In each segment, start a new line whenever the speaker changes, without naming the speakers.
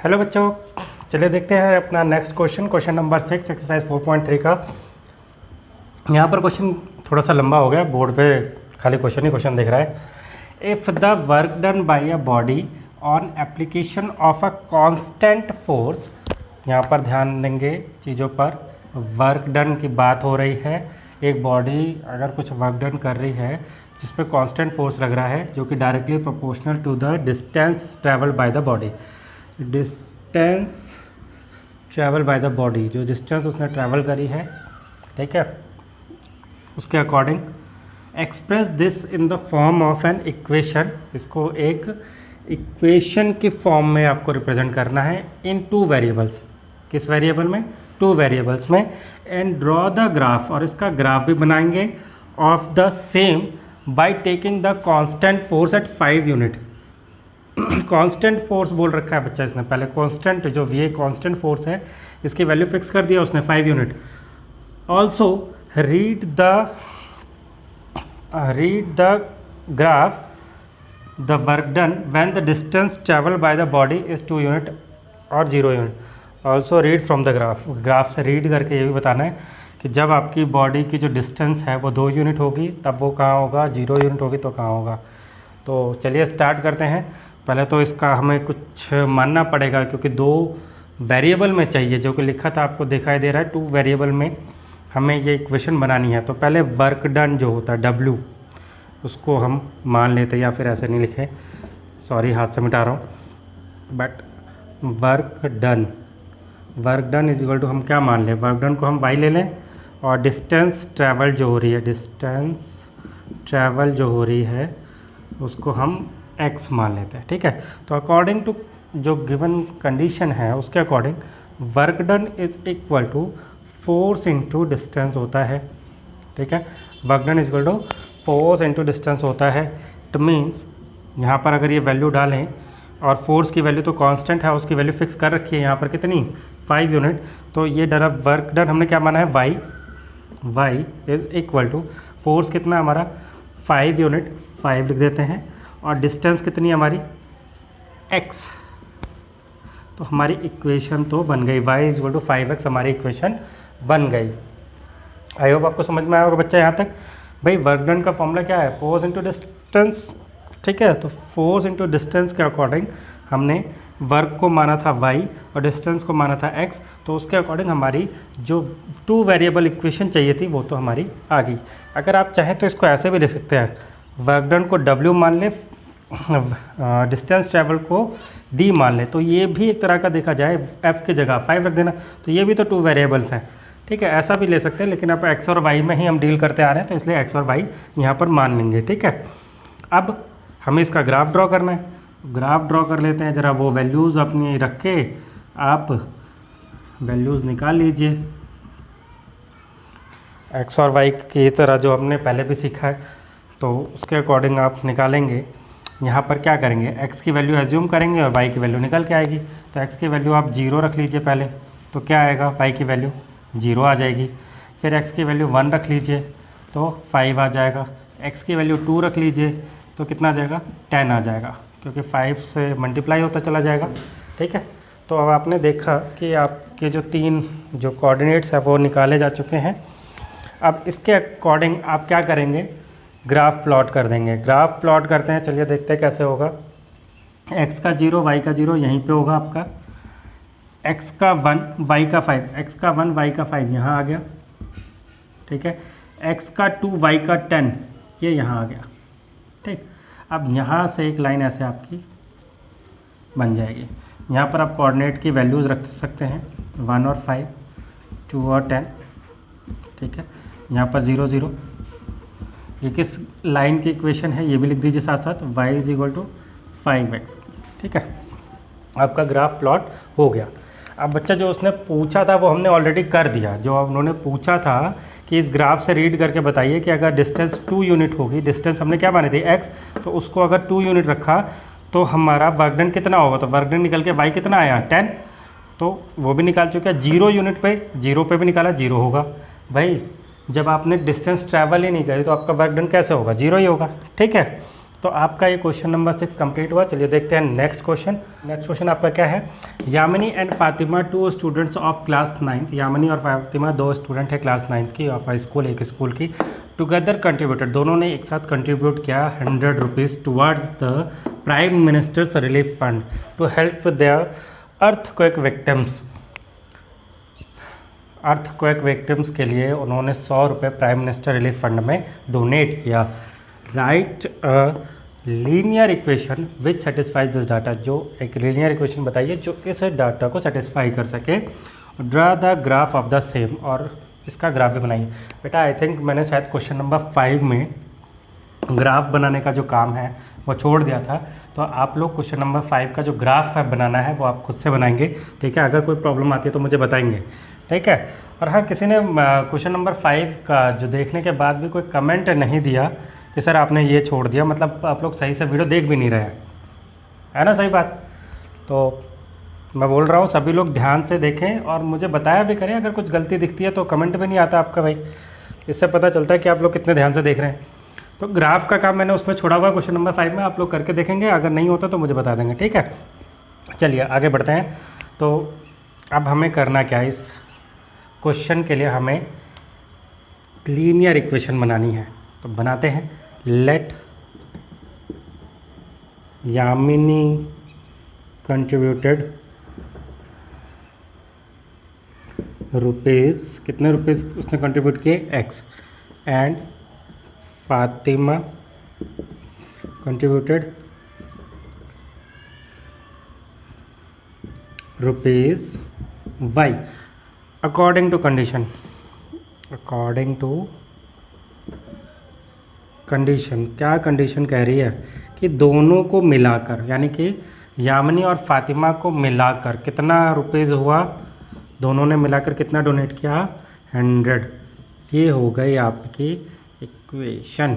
Hello बच्चों, चलिए देखते हैं अपना नेक्स्ट क्वेश्चन नंबर 6 एक्सरसाइज 4.3 का। यहाँ पर क्वेश्चन थोड़ा सा लंबा हो गया, बोर्ड पे खाली क्वेश्चन ही क्वेश्चन दिख रहा है। If the work done by a body on application of a constant force, यहाँ पर ध्यान देंगे चीज़ों पर। वर्क डन की बात हो रही है। एक बॉडी अगर कुछ वर्क डन कर रही है जिस पे कांस्टेंट फोर्स लग रहा है जो कि directly proportional to the distance travelled by the body. Distance travel by the body, जो डिस्टेंस उसने ट्रैवल करी है, ठीक है, उसके according express this in the form of an equation. इसको एक इक्वेशन की फॉर्म में आपको रिप्रेजेंट करना है इन टू वेरिएबल्स। किस वेरिएबल में? टू वेरिएबल्स में। एंड ड्रॉ द ग्राफ, और इसका ग्राफ भी बनाएंगे of the same by taking the constant force at 5 unit. Constant force बोल रखा है बच्चा इसने, पहले कांस्टेंट जो वी कांस्टेंट फोर्स है इसकी वैल्यू फिक्स कर दिया उसने 5 unit. Also read the graph the work done when the distance travel by the body is 2 unit और 0 unit. Also read from the graph, graph से रीड करके ये भी बताना है कि जब आपकी बॉडी की जो डिस्टेंस है वो 2 यूनिट होगी तब वो कहाँ होगा, 0 यूनिट होगी तो कहाँ होगा। तो चलिए स्टार्ट करते हैं। पहले तो इसका हमें कुछ मानना पड़ेगा क्योंकि 2 वेरिएबल में चाहिए, जो कि लिखा था आपको दिखाई दे रहा है 2 वेरिएबल में हमें ये इक्वेशन बनानी है। तो पहले वर्क डन जो होता है W, उसको हम मान लेते हैं, या फिर ऐसे नहीं लिखे, सॉरी हाथ से मिटा रहा हूँ, but work done is equal to हम क्या मान लें, वर्क डन को हम y ले लें और डिस्टेंस ट्रैवल जो हो रही है, डिस्टेंस ट्रैवल जो हो रही है उसको हम x मान लेते हैं, ठीक है। तो अकॉर्डिंग टू जो गिवन कंडीशन है उसके according work done is equal to force into distance होता है, ठीक है। Work done is equal to force into distance होता है। इट मीन्स यहाँ पर अगर ये वैल्यू डालें और फोर्स की वैल्यू तो कांस्टेंट है, उसकी वैल्यू फिक्स कर रखी है यहाँ पर कितनी, 5 यूनिट। तो ये डरा वर्क डन हमने क्या माना है, y is equal to force कितना हमारा 5 यूनिट, 5 लिख देते हैं, और डिस्टेंस कितनी है हमारी x। तो हमारी इक्वेशन तो बन गई, y is equal to 5x हमारी इक्वेशन बन गई। आई होप आपको समझ में आया होगा बच्चा यहाँ तक। भाई वर्क डन का फॉर्मूला क्या है, फोर्स इंटू डिस्टेंस, ठीक है। तो फोर्स इंटू डिस्टेंस के अकॉर्डिंग हमने वर्क को माना था y और डिस्टेंस को माना था x, तो उसके अकॉर्डिंग हमारी जो 2 वेरिएबल इक्वेशन चाहिए थी वो तो हमारी आ गई। अगर आप चाहें तो इसको ऐसे भी लिख सकते हैं, वर्क डन को W मान ले, डिस्टेंस ट्रैवल को D मान ले, तो ये भी एक तरह का देखा जाए F की जगह 5 रख देना, तो ये भी तो 2 वेरिएबल्स हैं, ठीक है। ऐसा भी ले सकते हैं, लेकिन अब x और y में ही हम डील करते आ रहे हैं तो इसलिए x और y यहाँ पर मान लेंगे, ठीक है। अब हमें इसका ग्राफ ड्रॉ करना है, ग्राफ ड्रॉ कर लेते हैं। ज़रा वो वैल्यूज़ अपनी रख के आप वैल्यूज़ निकाल लीजिए, x और y की तरह जो हमने पहले भी सीखा है, तो उसके अकॉर्डिंग आप निकालेंगे। यहाँ पर क्या करेंगे, x की वैल्यू एज्यूम करेंगे और y की वैल्यू निकल के आएगी। तो x की वैल्यू आप 0 रख लीजिए पहले, तो क्या आएगा, y की वैल्यू 0 आ जाएगी। फिर x की वैल्यू 1 रख लीजिए तो 5 आ जाएगा। x की वैल्यू 2 रख लीजिए तो कितना आ जाएगा, 10 आ जाएगा, क्योंकि 5 से मल्टीप्लाई होता चला जाएगा, ठीक है। तो अब आपने देखा कि आपके जो 3 जो कोऑर्डिनेट्स है वो निकाले जा चुके हैं। अब इसके अकॉर्डिंग आप क्या करेंगे, ग्राफ प्लॉट कर देंगे। ग्राफ प्लॉट करते हैं, चलिए देखते हैं कैसे होगा। x का 0 y का 0 यहीं पे होगा आपका, x का 1 y का 5, x का 1 y का 5 यहाँ आ गया, ठीक है। x का 2 y का 10 ये यहाँ आ गया, ठीक। अब यहाँ से एक लाइन ऐसे आपकी बन जाएगी। यहाँ पर आप कोऑर्डिनेट की वैल्यूज़ रख सकते हैं, 1 और 5, 2 और 10, ठीक है। यहाँ पर 0 0, ये किस लाइन की इक्वेशन है ये भी लिख दीजिए साथ साथ, y is equal to 5x, ठीक है। आपका ग्राफ प्लॉट हो गया। अब बच्चा जो उसने पूछा था वो हमने ऑलरेडी कर दिया। जो उन्होंने पूछा था कि इस ग्राफ से रीड करके बताइए कि अगर डिस्टेंस 2 यूनिट होगी, डिस्टेंस हमने क्या मानी थी x, तो उसको अगर 2 यूनिट रखा तो हमारा वर्क डन कितना होगा, तो वर्क डन निकल के y कितना आया, 10, तो वो भी निकाल चुके हैं। 0 यूनिट पे 0 पे भी निकाला, 0 होगा। भाई जब आपने डिस्टेंस ट्रैवल ही नहीं करी तो आपका वर्क डन कैसे होगा, 0 ही होगा, ठीक है। तो आपका ये क्वेश्चन नंबर 6 कंप्लीट हुआ। चलिए देखते हैं नेक्स्ट क्वेश्चन। नेक्स्ट क्वेश्चन आपका क्या है, Yamini and Fatima 2 students of class 9th, Yamini और फातिमा 2 स्टूडेंट है क्लास 9th की ऑफ स्कूल, एक स्कूल की, टुगेदर कंट्रीब्यूटेड, दोनों ने एक साथ कंट्रीब्यूट किया 100 rupees towards the prime minister's relief fund to help their earthquake victims. Earthquake victims के लिए उन्होंने 100 रुपये प्राइम मिनिस्टर रिलीफ फंड में डोनेट किया। Write linear equation which satisfies this data, जो एक लीनियर इक्वेशन बताइए जो इस डाटा को सेटिस्फाई कर सके। Draw the graph of the same, और इसका ग्राफ भी बनाइए। बेटा आई थिंक मैंने शायद क्वेश्चन नंबर 5 में ग्राफ बनाने का जो काम है वो छोड़ दिया था, तो आप लोग क्वेश्चन नंबर 5 का जो ग्राफ है बनाना है वो आप खुद से बनाएंगे, ठीक है। अगर कोई प्रॉब्लम आती है तो मुझे बताएंगे, ठीक है। और हाँ, किसी ने क्वेश्चन नंबर 5 का जो देखने के बाद भी कोई कमेंट नहीं दिया कि सर आपने ये छोड़ दिया, मतलब आप लोग सही से वीडियो देख भी नहीं रहे हैं, है ना, सही बात। तो मैं बोल रहा हूँ सभी लोग ध्यान से देखें और मुझे बताया भी करें, अगर कुछ गलती दिखती है तो कमेंट भी नहीं आता आपका भाई, इससे पता चलता है कि आप लोग कितने ध्यान से देख रहे हैं। तो ग्राफ का काम मैंने उसमें छोड़ा हुआ क्वेश्चन नंबर 5 में, आप लोग करके देखेंगे, अगर नहीं होता तो मुझे बता देंगे, ठीक है। चलिए आगे बढ़ते हैं। तो अब हमें करना क्या है, इस क्वेश्चन के लिए हमें लीनियर इक्वेशन बनानी है, तो बनाते हैं। लेट यामिनी कंट्रीब्यूटेड रुपीज़, कितने रुपीज़ उसने कंट्रीब्यूट किए, x, and Fatima contributed rupees y according to condition. According to condition, क्या कंडीशन कह रही है कि दोनों को मिलाकर, यानी कि यामिनी और फातिमा को मिलाकर कितना रुपीज़ हुआ, दोनों ने मिलाकर कितना डोनेट किया, 100। ये हो गई आपकी इक्वेशन,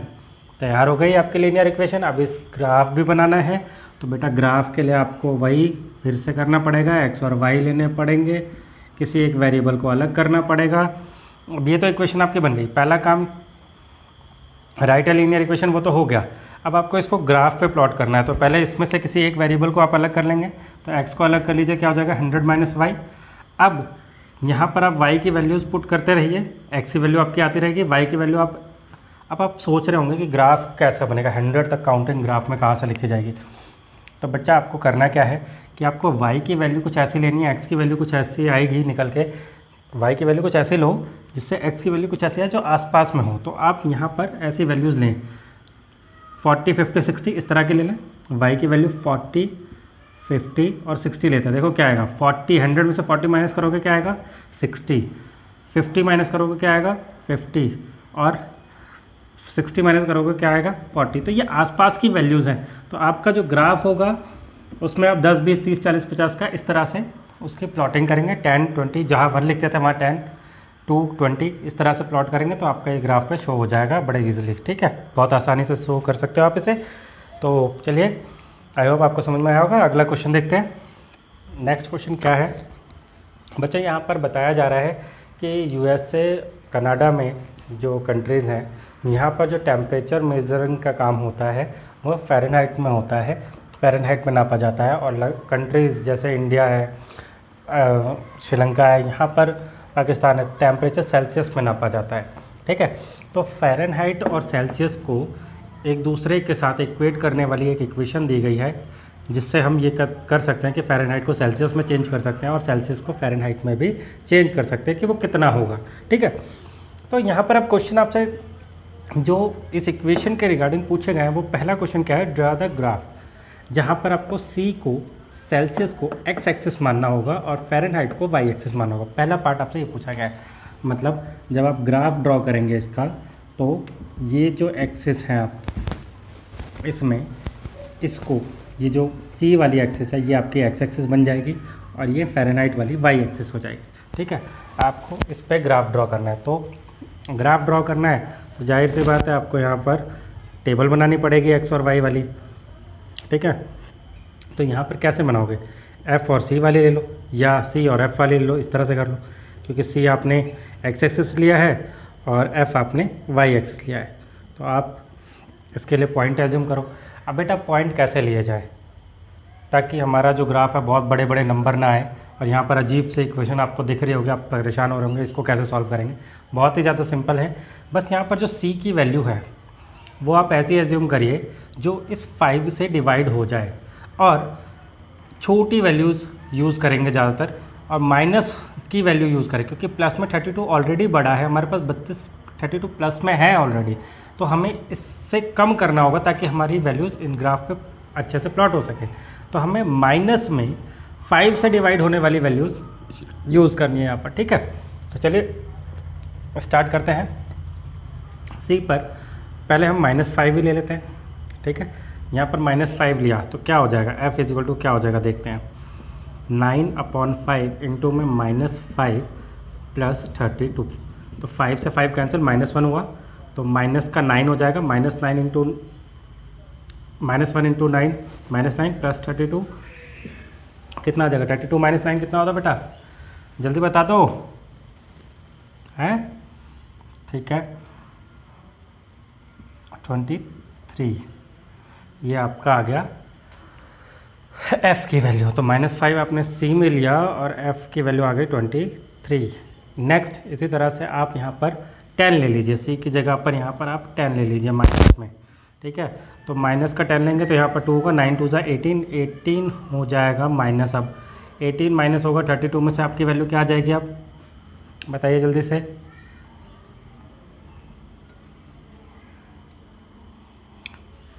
तैयार हो गई आपकी लीनियर इक्वेशन। अब इस ग्राफ भी बनाना है, तो बेटा ग्राफ के लिए आपको वही फिर से करना पड़ेगा, x और y लेने पड़ेंगे, किसी एक वेरिएबल को अलग करना पड़ेगा। अब ये तो इक्वेशन आपकी बन गई, पहला काम राइट लीनियर इक्वेशन वो तो हो गया। अब आपको इसको ग्राफ पे प्लॉट करना है, तो पहले इसमें से किसी एक वेरिएबल को आप अलग कर लेंगे, तो x को अलग कर लीजिए, क्या हो जाएगा 100 माइनस वाई। अब यहाँ पर आप y की वैल्यूज़ पुट करते रहिए, x की वैल्यू आपकी आती रहेगी, y की वैल्यू अब आप सोच रहे होंगे कि ग्राफ कैसा बनेगा, 100 तक काउंटिंग ग्राफ में कहाँ से लिखी जाएगी। तो बच्चा आपको करना क्या है कि आपको y की वैल्यू कुछ ऐसी लेनी है, x की वैल्यू कुछ ऐसी आएगी निकल के, y की वैल्यू कुछ ऐसे लो जिससे x की वैल्यू कुछ ऐसी है जो आसपास में हो। तो आप यहाँ पर ऐसी वैल्यूज़ लें, 40, 50, 60 इस तरह के ले लें। y की वैल्यू 40, 50 और 60 लेते हैं। देखो क्या आएगा, 40, 100 में से 40 माइनस करोगे क्या आएगा 60, 50 माइनस करोगे क्या आएगा 50 और 60 माइनस करोगे क्या आएगा 40। तो ये आसपास की वैल्यूज़ हैं। तो आपका जो ग्राफ होगा उसमें आप 10, 20, 30, 40, 50 का इस तरह से उसकी प्लॉटिंग करेंगे। 10, 20 जहाँ 1 लिखते थे वहाँ 10, 2, 20 इस तरह से प्लॉट करेंगे तो आपका ये ग्राफ पे शो हो जाएगा बड़े इजीली, ठीक है। बहुत आसानी से शो कर सकते हो आप इसे। तो चलिए, आई होप आपको समझ में आया होगा। अगला क्वेश्चन देखते हैं। नेक्स्ट क्वेश्चन क्या है बच्चा, यहाँ पर बताया जा रहा है कि USA, कनाडा में जो कंट्रीज़ हैं, यहाँ पर जो टेम्परेचर मेजरिंग का काम होता है वो फ़ारेनहाइट में होता है, फ़ारेनहाइट में नापा जाता है। और कंट्रीज़ जैसे इंडिया है, श्रीलंका है, यहाँ पर पाकिस्तान है, टेम्परेचर सेल्सियस में नापा जाता है, ठीक है। तो फ़ारेनहाइट और सेल्सियस को एक दूसरे के साथ इक्वेट करने वाली एक इक्वेशन दी गई है, जिससे हम ये कर सकते हैं कि फ़ारेनहाइट को सेल्सियस में चेंज कर सकते हैं और सेल्सियस को फ़ारेनहाइट में भी चेंज कर सकते हैं कि वो कितना होगा, ठीक है। तो यहाँ पर अब क्वेश्चन आपसे जो इस इक्वेशन के रिगार्डिंग पूछे गए हैं, वो पहला क्वेश्चन क्या है, ड्रा द ग्राफ, जहाँ पर आपको C को, सेल्सियस को x एक्सिस मानना होगा और फ़ारेनहाइट को y एक्सिस मानना होगा। पहला पार्ट आपसे ये पूछा गया है, मतलब जब आप ग्राफ ड्रॉ करेंगे इसका, तो ये जो एक्सिस है आप इसमें इसको, ये जो C वाली एक्सिस है ये आपकी x एक्सिस बन जाएगी और ये फ़ारेनहाइट वाली y एक्सिस हो जाएगी, ठीक है। आपको इस पर ग्राफ ड्रॉ करना है। तो ग्राफ ड्रॉ करना है तो जाहिर सी बात है आपको यहाँ पर टेबल बनानी पड़ेगी x और y वाली, ठीक है। तो यहाँ पर कैसे बनाओगे, f और c वाली ले लो या c और f वाली ले लो, इस तरह से कर लो, क्योंकि c आपने x एक्सिस लिया है और f आपने y एक्सिस लिया है। तो आप इसके लिए पॉइंट एज्यूम करो। अब बेटा पॉइंट कैसे लिए जाए ताकि हमारा जो ग्राफ है बहुत बड़े बड़े नंबर ना आए, और यहाँ पर अजीब से इक्वेशन आपको दिख रही होगी, आप परेशान हो रहे होंगे इसको कैसे सॉल्व करेंगे। बहुत ही ज़्यादा सिंपल है, बस यहाँ पर जो c की वैल्यू है वो आप ऐसे एज्यूम करिए जो इस 5 से डिवाइड हो जाए, और छोटी वैल्यूज़ यूज़ करेंगे ज़्यादातर, और माइनस की वैल्यू यूज़ करें क्योंकि प्लस में 32 ऑलरेडी बड़ा है, हमारे पास 32 प्लस में है ऑलरेडी, तो हमें इससे कम करना होगा ताकि हमारी वैल्यूज़ इन ग्राफ पे अच्छे से प्लॉट हो सके। तो हमें माइनस में 5 से डिवाइड होने वाली वैल्यूज़ यूज़ करनी है यहाँ पर, ठीक है। तो चलिए स्टार्ट करते हैं। सी पर पहले हम -5 ही ले लेते हैं, ठीक है। यहाँ पर -5 लिया तो क्या हो जाएगा, f इज इक्वल टू क्या हो जाएगा देखते हैं, 9/5 इंटू में -5 प्लस 32, तो 5 से 5 कैंसिल, -1 हुआ तो माइनस का 9 हो जाएगा, -1 इंटू 9 -9 प्लस 32 कितना आ जाएगा, 32 - 9 कितना होता है बेटा, जल्दी बता दो, हैं, ठीक है 23, ये आपका आ गया f की वैल्यू। तो -5 आपने c में लिया और f की वैल्यू आ गई 23। नेक्स्ट इसी तरह से आप यहाँ पर 10 ले लीजिए, c की जगह पर यहाँ पर आप 10 ले लीजिए माइनस में, ठीक है। तो माइनस का 10 लेंगे तो यहाँ पर 2 होगा, 9 2 18 हो जाएगा माइनस। अब 18 माइनस होगा 32 में से आपकी वैल्यू क्या आ जाएगी, आप बताइए जल्दी से,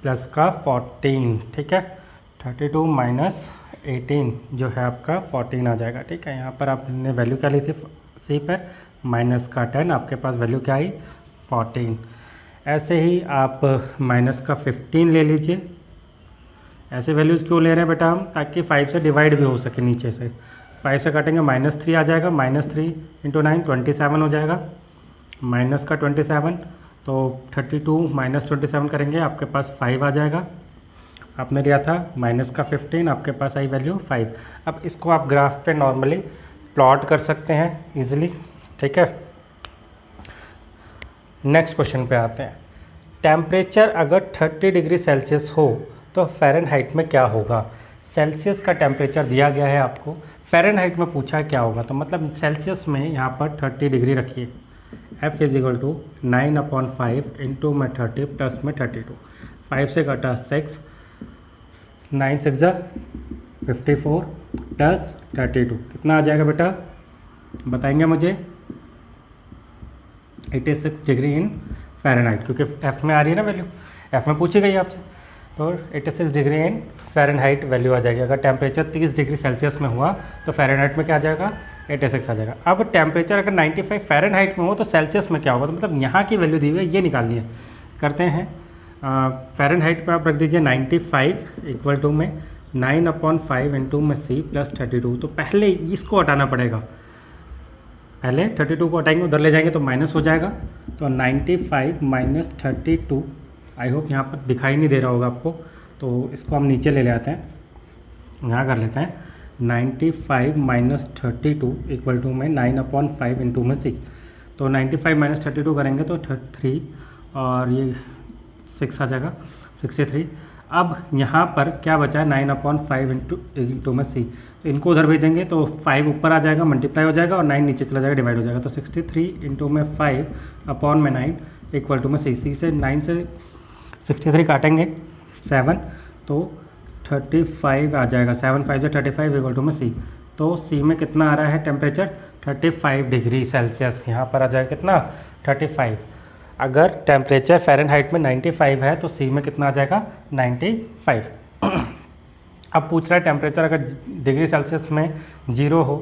प्लस का 14, ठीक है। 32 माइनस 18 जो है आपका 14 आ जाएगा, ठीक है। यहाँ पर आपने वैल्यू क्या ली थी सी पर, माइनस का 10, आपके पास वैल्यू क्या आई 14। ऐसे ही आप माइनस का 15 ले लीजिए। ऐसे वैल्यूज़ क्यों ले रहे हैं बेटा हम, ताकि 5 से डिवाइड भी हो सके नीचे से। 5 से काटेंगे -3 आ जाएगा, -3 इंटू 9 27 हो जाएगा, माइनस का 27, तो 32 माइनस 27 करेंगे आपके पास 5 आ जाएगा। आपने लिया था माइनस का 15, आपके पास आई वैल्यू 5। अब इसको आप ग्राफ पे नॉर्मली प्लॉट कर सकते हैं इजीली, ठीक है। नेक्स्ट क्वेश्चन पे आते हैं। टेम्परेचर अगर 30 डिग्री सेल्सियस हो तो फ़ारेनहाइट में क्या होगा। सेल्सियस का टेम्परेचर दिया गया है आपको, फ़ारेनहाइट में पूछा क्या होगा, तो मतलब सेल्सियस में यहाँ पर 30 डिग्री रखिए। f is equal to 9/5 into में 30 प्लस में 32, 5 से कटा 6, 9 6 54 प्लस 32 कितना आ जाएगा बेटा, बताएंगे मुझे, 86 डिग्री इन फ़ारेनहाइट, क्योंकि f में आ रही है ना वैल्यू, f में पूछी गई आपसे, तो 86 डिग्री इन फ़ारेनहाइट वैल्यू आ जाएगी। अगर टेम्परेचर 30 डिग्री सेल्सियस में हुआ तो फ़ारेनहाइट में क्या आ जाएगा, 86 आ जाएगा। अब टेम्परेचर अगर 95 फ़ारेनहाइट में हो तो सेल्सियस में क्या होगा, तो मतलब यहाँ की वैल्यू दी हुई है ये निकालनी है। करते हैं, फ़ारेनहाइट पे आप रख दीजिए 95 इक्वल टू में 9/5 इंटू में c प्लस 32, तो पहले इसको हटाना पड़ेगा, पहले 32 को हटाएंगे, उधर ले जाएंगे तो माइनस हो जाएगा, तो 95 माइनस 32, आई होप यहाँ पर दिखाई नहीं दे रहा होगा आपको, तो इसको हम नीचे ले आते हैं, यहाँ कर लेते हैं 95 माइनस 32 इक्वल टू में 9/5 इंटू में c, तो 95 माइनस 32 करेंगे तो 3 और ये 6 आ जाएगा 63। अब यहाँ पर क्या बचा है 9/5 इंटू में c, तो इनको उधर भेजेंगे तो 5 ऊपर आ जाएगा, मल्टीप्लाई हो जाएगा और 9 नीचे चला जाएगा, डिवाइड हो जाएगा, तो 63 इंटू में 5 अपॉन में 9 इक्वल टू में c, c से 9 से 63 काटेंगे 7, तो 35 आ जाएगा, 7 5 से 35 इक्वल टू में c, तो c में कितना आ रहा है टेम्परेचर 35 डिग्री सेल्सियस, यहाँ पर आ जाएगा कितना 35। अगर टेम्परेचर फ़ारेनहाइट में 95 है तो c में कितना आ जाएगा 95। अब पूछ रहा है टेम्परेचर अगर डिग्री सेल्सियस में 0 हो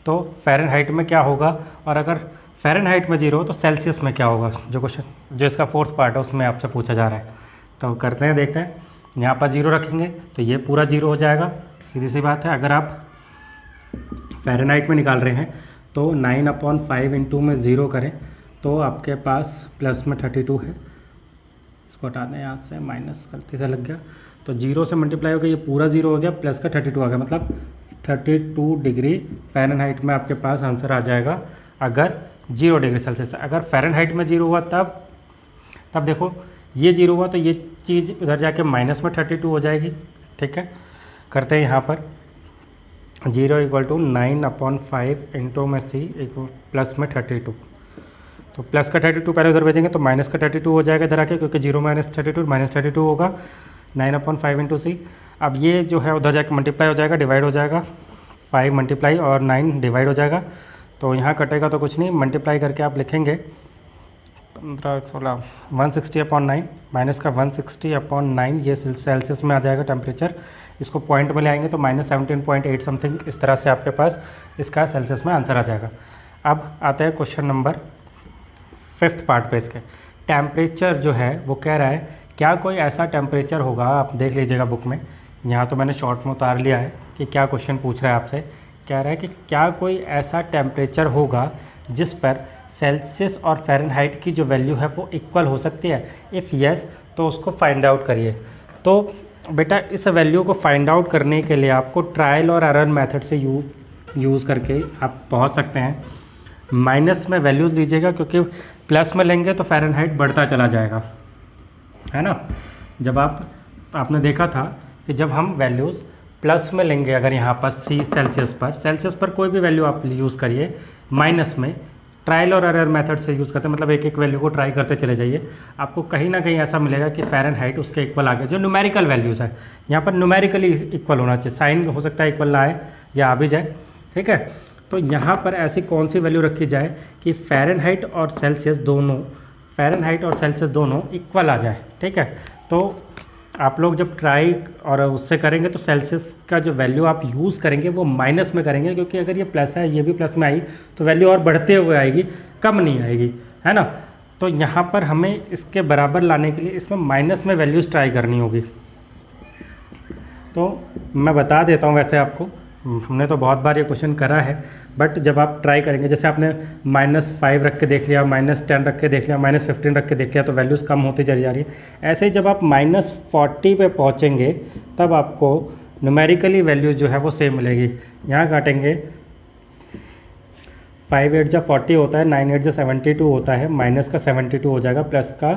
तो फ़ारेनहाइट में क्या होगा, और अगर फ़ारेनहाइट में 0 हो तो सेल्सियस में क्या होगा, जो क्वेश्चन जो इसका फोर्थ पार्ट है उसमें आपसे पूछा जा रहा है। तो करते हैं, देखते हैं, यहाँ पर 0 रखेंगे तो ये पूरा 0 हो जाएगा, सीधी सी बात है। अगर आप फ़ारेनहाइट में निकाल रहे हैं तो 9/5 इंटू में 0 करें तो आपके पास प्लस में 32 है, इसको हटा दें यहाँ से, माइनस गलती से लग गया, तो 0 से मल्टीप्लाई हो गया, ये पूरा 0 हो गया, प्लस का 32 आ गया, मतलब 32 डिग्री फ़ारेनहाइट में आपके पास आंसर आ जाएगा अगर 0 डिग्री सेल्सियस। अगर फ़ारेनहाइट में 0 हुआ तब देखो ये 0 हुआ तो ये चीज़ उधर जाके माइनस में 32 हो जाएगी। ठीक है, करते हैं यहाँ पर 0 इक्वल टू 9/5 इंटू में सी इक्वल प्लस में 32। तो प्लस का 32 पहले उधर भेजेंगे तो माइनस का 32 हो जाएगा इधर आके, क्योंकि 0 माइनस 32 होगा 9/5 इंटू सी। अब ये जो है उधर जाके मल्टीप्लाई हो जाएगा, डिवाइड हो जाएगा, 5 मल्टीप्लाई और 9 डिवाइड हो जाएगा। तो यहाँ कटेगा तो कुछ नहीं, मल्टीप्लाई करके आप लिखेंगे 15 16 160/9 माइनस का 160/9, ये सेल्सियस में आ जाएगा टेम्परेचर। इसको पॉइंट में ले आएंगे तो -17.8 समथिंग, इस तरह से आपके पास इसका सेल्सियस में आंसर आ जाएगा। अब आते हैं क्वेश्चन नंबर 5th पार्ट पे। इसके टेम्परेचर जो है वो कह रहा है क्या कोई ऐसा टेम्परेचर होगा, आप देख लीजिएगा बुक में, यहाँ तो मैंने शॉर्ट में उतार लिया है कि क्या क्वेश्चन पूछ रहा है आपसे। कह रहा है कि क्या कोई ऐसा टेम्परेचर होगा जिस पर सेल्सियस और फ़ारेनहाइट की जो वैल्यू है वो इक्वल हो सकती है। इफ़ यस तो उसको फाइंड आउट करिए। तो बेटा इस वैल्यू को फाइंड आउट करने के लिए आपको ट्रायल और एरर मेथड से यूज़ करके आप पहुंच सकते हैं। माइनस में वैल्यूज़ लीजिएगा, क्योंकि प्लस में लेंगे तो फ़ारेनहाइट बढ़ता चला जाएगा, है ना। जब आपने देखा था कि जब हम वैल्यूज़ प्लस में लेंगे, अगर यहाँ पर सी सेल्सियस पर कोई भी वैल्यू आप यूज़ करिए, माइनस में ट्रायल और एरर मेथड से यूज़ करते हैं, मतलब एक एक वैल्यू को ट्राई करते चले जाइए, आपको कहीं ना कहीं ऐसा मिलेगा कि फ़ारेनहाइट उसके इक्वल आ गया। जो न्यूमेरिकल वैल्यूज़ है यहाँ पर न्यूमेरिकली इक्वल होना चाहिए, साइन हो सकता है इक्वल ना आए या आ भी जाए। ठीक है, तो यहाँ पर ऐसी कौन सी वैल्यू रखी जाए कि फ़ारेनहाइट और सेल्सियस दोनों इक्वल आ जाए। ठीक है, तो आप लोग जब ट्राई और उससे करेंगे तो सेल्सियस का जो वैल्यू आप यूज़ करेंगे वो माइनस में करेंगे, क्योंकि अगर ये प्लस है ये भी प्लस में आई तो वैल्यू और बढ़ते हुए आएगी, कम नहीं आएगी, है ना। तो यहाँ पर हमें इसके बराबर लाने के लिए इसमें माइनस में वैल्यूज़ ट्राई करनी होगी। तो मैं बता देता हूँ, वैसे आपको हमने तो बहुत बार ये क्वेश्चन करा है, बट जब आप ट्राई करेंगे, जैसे आपने -5 रख के देख लिया, -10 रख के देख लिया, -15 रख के देख लिया, तो वैल्यूज़ कम होती चली जा रही है। ऐसे ही जब आप -40 पे पहुँचेंगे तब आपको न्यूमेरिकली वैल्यूज़ जो है वो सेम मिलेगी। यहाँ काटेंगे 5 8 जा 40 होता है, 9 8 जा 72 होता है, माइनस का 72 हो जाएगा, प्लस का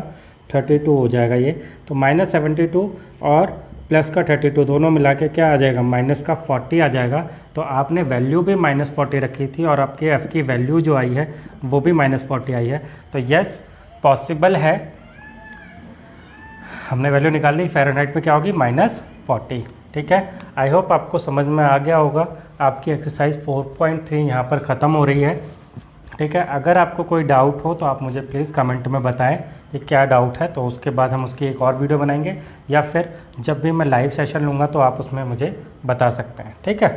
32 हो जाएगा ये। तो -72 और प्लस का 32 दोनों मिला के क्या आ जाएगा, माइनस का 40 आ जाएगा। तो आपने वैल्यू भी -40 रखी थी और आपके एफ़ की वैल्यू जो आई है वो भी -40 आई है। तो यस पॉसिबल है, हमने वैल्यू निकाल ली, फ़ारेनहाइट में क्या होगी -40। ठीक है, आई होप आपको समझ में आ गया होगा। आपकी एक्सरसाइज 4.3 यहाँ पर ख़त्म हो रही है। ठीक है, अगर आपको कोई डाउट हो तो आप मुझे प्लीज़ कमेंट में बताएं कि क्या डाउट है, तो उसके बाद हम उसकी एक और वीडियो बनाएंगे, या फिर जब भी मैं लाइव सेशन लूँगा तो आप उसमें मुझे बता सकते हैं। ठीक है।